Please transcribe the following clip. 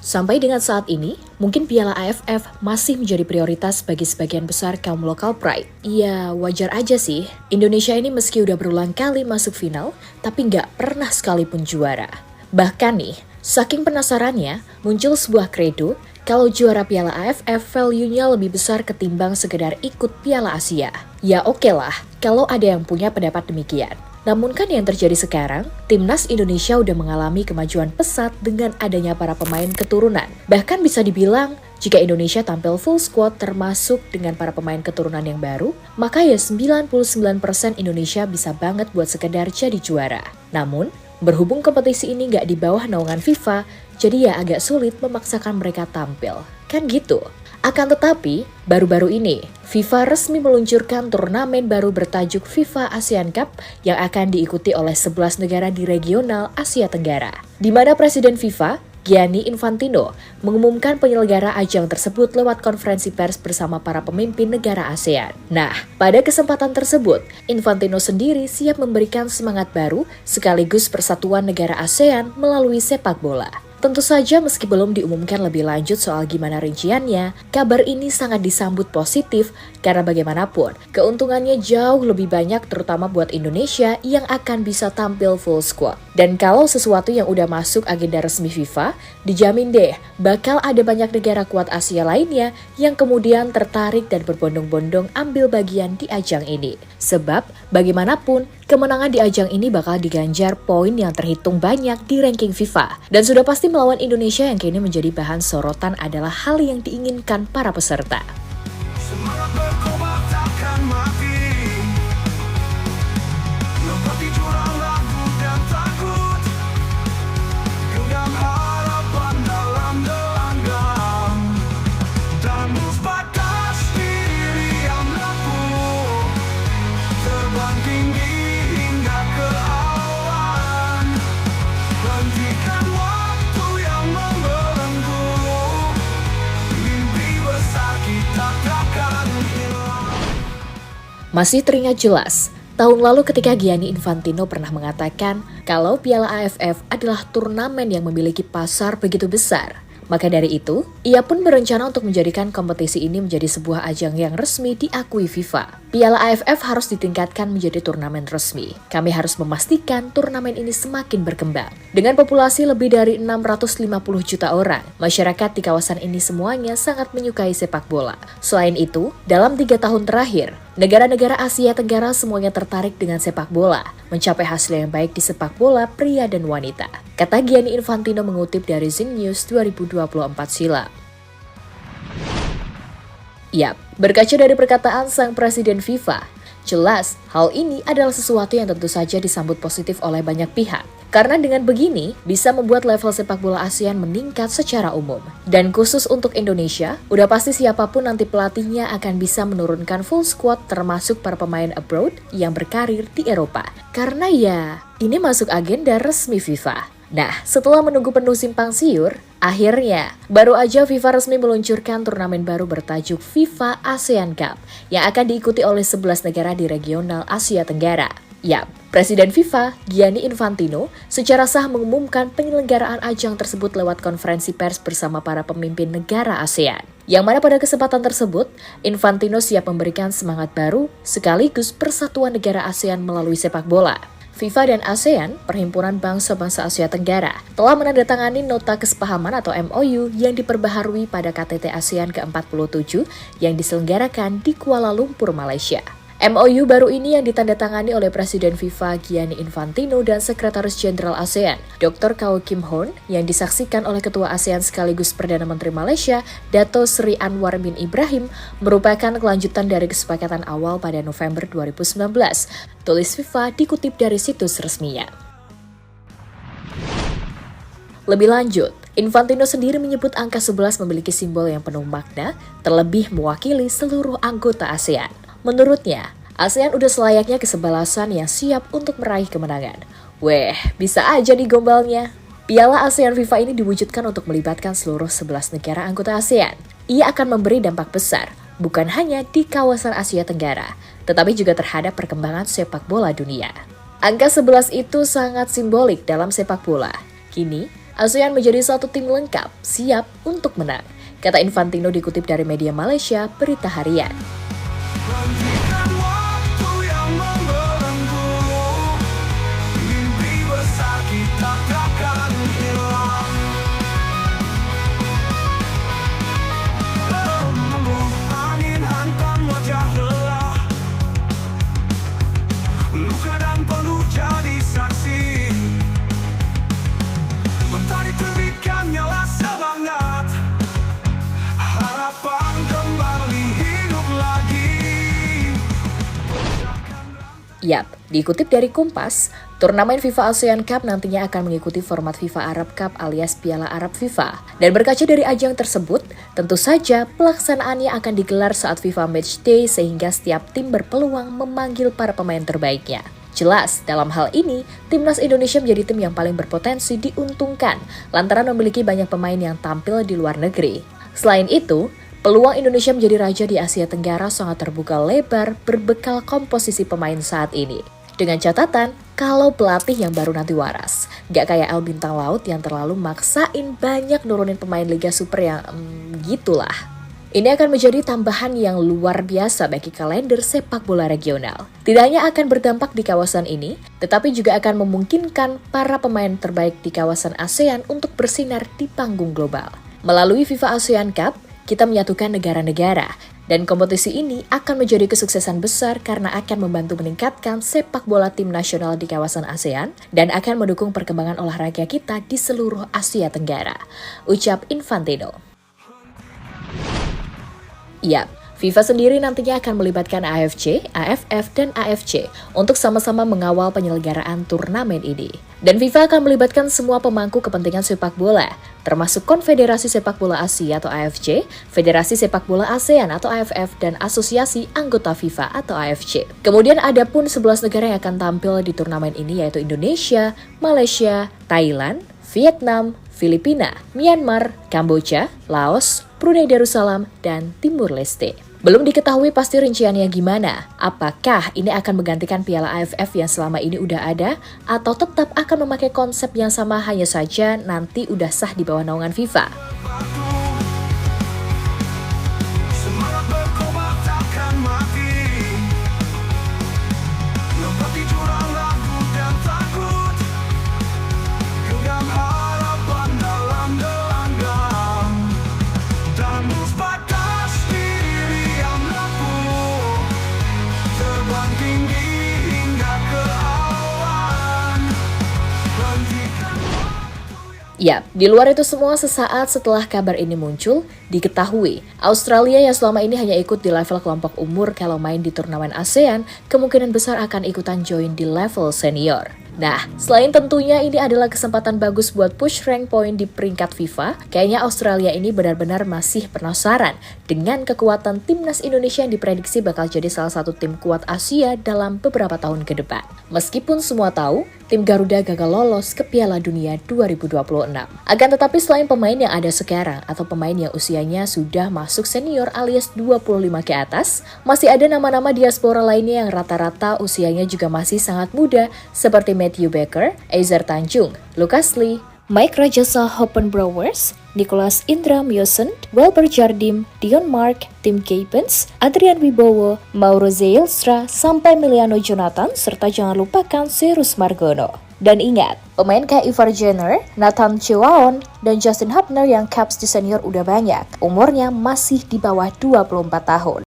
Sampai dengan saat ini, mungkin Piala AFF masih menjadi prioritas bagi sebagian besar kaum local pride. Ya, wajar aja sih. Indonesia ini meski udah berulang kali masuk final, tapi nggak pernah sekalipun juara. Bahkan nih, saking penasarannya, muncul sebuah kredo kalau juara Piala AFF value-nya lebih besar ketimbang sekedar ikut Piala Asia. Ya oke lah, kalau ada yang punya pendapat demikian. Namun kan yang terjadi sekarang, timnas Indonesia udah mengalami kemajuan pesat dengan adanya para pemain keturunan. Bahkan bisa dibilang, jika Indonesia tampil full squad termasuk dengan para pemain keturunan yang baru, maka ya 99% Indonesia bisa banget buat sekedar jadi juara. Namun, berhubung kompetisi ini nggak di bawah naungan FIFA, jadi ya agak sulit memaksakan mereka tampil. Kan gitu? Akan tetapi, baru-baru ini, FIFA resmi meluncurkan turnamen baru bertajuk FIFA ASEAN Cup yang akan diikuti oleh 11 negara di regional Asia Tenggara. Di mana Presiden FIFA, Gianni Infantino, mengumumkan penyelenggara ajang tersebut lewat konferensi pers bersama para pemimpin negara ASEAN. Nah, pada kesempatan tersebut, Infantino sendiri siap memberikan semangat baru sekaligus persatuan negara ASEAN melalui sepak bola. Tentu saja meski belum diumumkan lebih lanjut soal gimana rinciannya, kabar ini sangat disambut positif karena bagaimanapun keuntungannya jauh lebih banyak terutama buat Indonesia yang akan bisa tampil full squad. Dan kalau sesuatu yang udah masuk agenda resmi FIFA, dijamin deh bakal ada banyak negara kuat Asia lainnya yang kemudian tertarik dan berbondong-bondong ambil bagian di ajang ini. Sebab bagaimanapun kemenangan di ajang ini bakal diganjar poin yang terhitung banyak di ranking FIFA. Dan sudah pasti melawan Indonesia yang kini menjadi bahan sorotan adalah hal yang diinginkan para peserta. Semangat berkobar takkan mati. Lempati jurang ragu dan takut. Genggam harapan dalam gelanggang. Dan batas diri yang rapuh. Terbang tinggi hingga ke awan. Hentikan waktu yang membelenggu. Mimpi besar kita takkan hilang. Masih teringat jelas, tahun lalu ketika Gianni Infantino pernah mengatakan kalau Piala AFF adalah turnamen yang memiliki pasar begitu besar. Maka dari itu, ia pun berencana untuk menjadikan kompetisi ini menjadi sebuah ajang yang resmi diakui FIFA. Piala AFF harus ditingkatkan menjadi turnamen resmi. Kami harus memastikan turnamen ini semakin berkembang. Dengan populasi lebih dari 650 juta orang, masyarakat di kawasan ini semuanya sangat menyukai sepak bola. Selain itu, dalam 3 tahun terakhir, negara-negara Asia Tenggara semuanya tertarik dengan sepak bola, mencapai hasil yang baik di sepak bola pria dan wanita. Kata Gianni Infantino mengutip dari Zing News 2024 silam. Yap, berkaca dari perkataan sang Presiden FIFA, jelas hal ini adalah sesuatu yang tentu saja disambut positif oleh banyak pihak. Karena dengan begini, bisa membuat level sepak bola ASEAN meningkat secara umum. Dan khusus untuk Indonesia, udah pasti siapapun nanti pelatihnya akan bisa menurunkan full squad termasuk para pemain abroad yang berkarir di Eropa. Karena ya, ini masuk agenda resmi FIFA. Nah, setelah menunggu penuh simpang siur, akhirnya baru aja FIFA resmi meluncurkan turnamen baru bertajuk FIFA ASEAN Cup yang akan diikuti oleh 11 negara di regional Asia Tenggara. Yap, Presiden FIFA, Gianni Infantino, secara sah mengumumkan penyelenggaraan ajang tersebut lewat konferensi pers bersama para pemimpin negara ASEAN. Yang mana pada kesempatan tersebut, Infantino siap memberikan semangat baru sekaligus persatuan negara ASEAN melalui sepak bola. FIFA dan ASEAN, Perhimpunan Bangsa-Bangsa Asia Tenggara, telah menandatangani nota kesepahaman atau MOU yang diperbaharui pada KTT ASEAN ke-47 yang diselenggarakan di Kuala Lumpur, Malaysia. MOU baru ini yang ditandatangani oleh Presiden FIFA Gianni Infantino dan Sekretaris Jenderal ASEAN, Dr. Khaw Kim Hoorn, yang disaksikan oleh Ketua ASEAN sekaligus Perdana Menteri Malaysia, Dato Sri Anwar bin Ibrahim, merupakan kelanjutan dari kesepakatan awal pada November 2019, tulis FIFA dikutip dari situs resminya. Lebih lanjut, Infantino sendiri menyebut angka 11 memiliki simbol yang penuh makna, terlebih mewakili seluruh anggota ASEAN. Menurutnya, ASEAN udah selayaknya kesebelasan yang siap untuk meraih kemenangan. Weh, bisa aja nih gombalnya. Piala ASEAN FIFA ini diwujudkan untuk melibatkan seluruh 11 negara anggota ASEAN. Ia akan memberi dampak besar, bukan hanya di kawasan Asia Tenggara, tetapi juga terhadap perkembangan sepak bola dunia. Angka 11 itu sangat simbolik dalam sepak bola. Kini, ASEAN menjadi satu tim lengkap, siap untuk menang, kata Infantino dikutip dari media Malaysia Berita Harian. Hentikan waktu yang membelenggu, mimpi besar kita takkan hilang. Angin hantam wajah lelah, luka dan peluh jadi saksi. Mentari terbitkan nyala semangat, harapan kembali hidup lagi. Yap, dikutip dari Kompas, turnamen FIFA ASEAN Cup nantinya akan mengikuti format FIFA Arab Cup alias Piala Arab FIFA. Dan berkaca dari ajang tersebut, tentu saja pelaksanaannya akan digelar saat FIFA Matchday sehingga setiap tim berpeluang memanggil para pemain terbaiknya. Jelas, dalam hal ini, Timnas Indonesia menjadi tim yang paling berpotensi diuntungkan lantaran memiliki banyak pemain yang tampil di luar negeri. Selain itu, peluang Indonesia menjadi raja di Asia Tenggara sangat terbuka lebar berbekal komposisi pemain saat ini. Dengan catatan, kalau pelatih yang baru nanti waras, gak kayak El Bintang Laut yang terlalu maksain banyak nurunin pemain Liga Super yang gitulah. Ini akan menjadi tambahan yang luar biasa bagi kalender sepak bola regional. Tidak hanya akan berdampak di kawasan ini, tetapi juga akan memungkinkan para pemain terbaik di kawasan ASEAN untuk bersinar di panggung global. Melalui FIFA ASEAN Cup, kita menyatukan negara-negara, dan kompetisi ini akan menjadi kesuksesan besar karena akan membantu meningkatkan sepak bola tim nasional di kawasan ASEAN dan akan mendukung perkembangan olahraga kita di seluruh Asia Tenggara, ucap Infantino. Yap, FIFA sendiri nantinya akan melibatkan AFC, AFF, dan AFC untuk sama-sama mengawal penyelenggaraan turnamen ini. Dan FIFA akan melibatkan semua pemangku kepentingan sepak bola, termasuk Konfederasi Sepak Bola Asia atau AFC, Federasi Sepak Bola ASEAN atau AFF, dan Asosiasi Anggota FIFA atau AFC. Kemudian ada pun 11 negara yang akan tampil di turnamen ini yaitu Indonesia, Malaysia, Thailand, Vietnam, Filipina, Myanmar, Kamboja, Laos, Brunei Darussalam, dan Timur Leste. Belum diketahui pasti rinciannya gimana. Apakah ini akan menggantikan Piala AFF yang selama ini udah ada, atau tetap akan memakai konsep yang sama hanya saja nanti udah sah di bawah naungan FIFA? Semangat berkobar takkan mati, lompat di jurang ragu dan takut, genggam harapan dalam gelanggang, dan batas diri yang rapuh, terbang tinggi hingga ke awan. Hentikan Ya, di luar itu semua sesaat setelah kabar ini muncul, diketahui Australia yang selama ini hanya ikut di level kelompok umur kalau main di turnamen ASEAN, kemungkinan besar akan ikutan join di level senior. Nah, selain tentunya ini adalah kesempatan bagus buat push rank point di peringkat FIFA, kayaknya Australia ini benar-benar masih penasaran dengan kekuatan Timnas Indonesia yang diprediksi bakal jadi salah satu tim kuat Asia dalam beberapa tahun ke depan. Meskipun semua tahu, tim Garuda gagal lolos ke Piala Dunia 2026. Akan tetapi selain pemain yang ada sekarang atau pemain yang usianya sudah masuk senior alias 25 ke atas, masih ada nama-nama diaspora lainnya yang rata-rata usianya juga masih sangat muda seperti Matthew Baker, Ezer Tanjung, Lucas Lee, Mike Rajasa Hoppenbrouwers, Nicholas Indra Myosen, Welber Jardim, Dion Mark, Tim Capens, Adrian Wibowo, Mauro Zeilstra, sampai Miliano Jonathan, serta jangan lupakan Serus Margono. Dan ingat, pemain kayak Ivar Jenner, Nathan Chewaon, dan Justin Hubner yang caps di senior udah banyak, umurnya masih di bawah 24 tahun.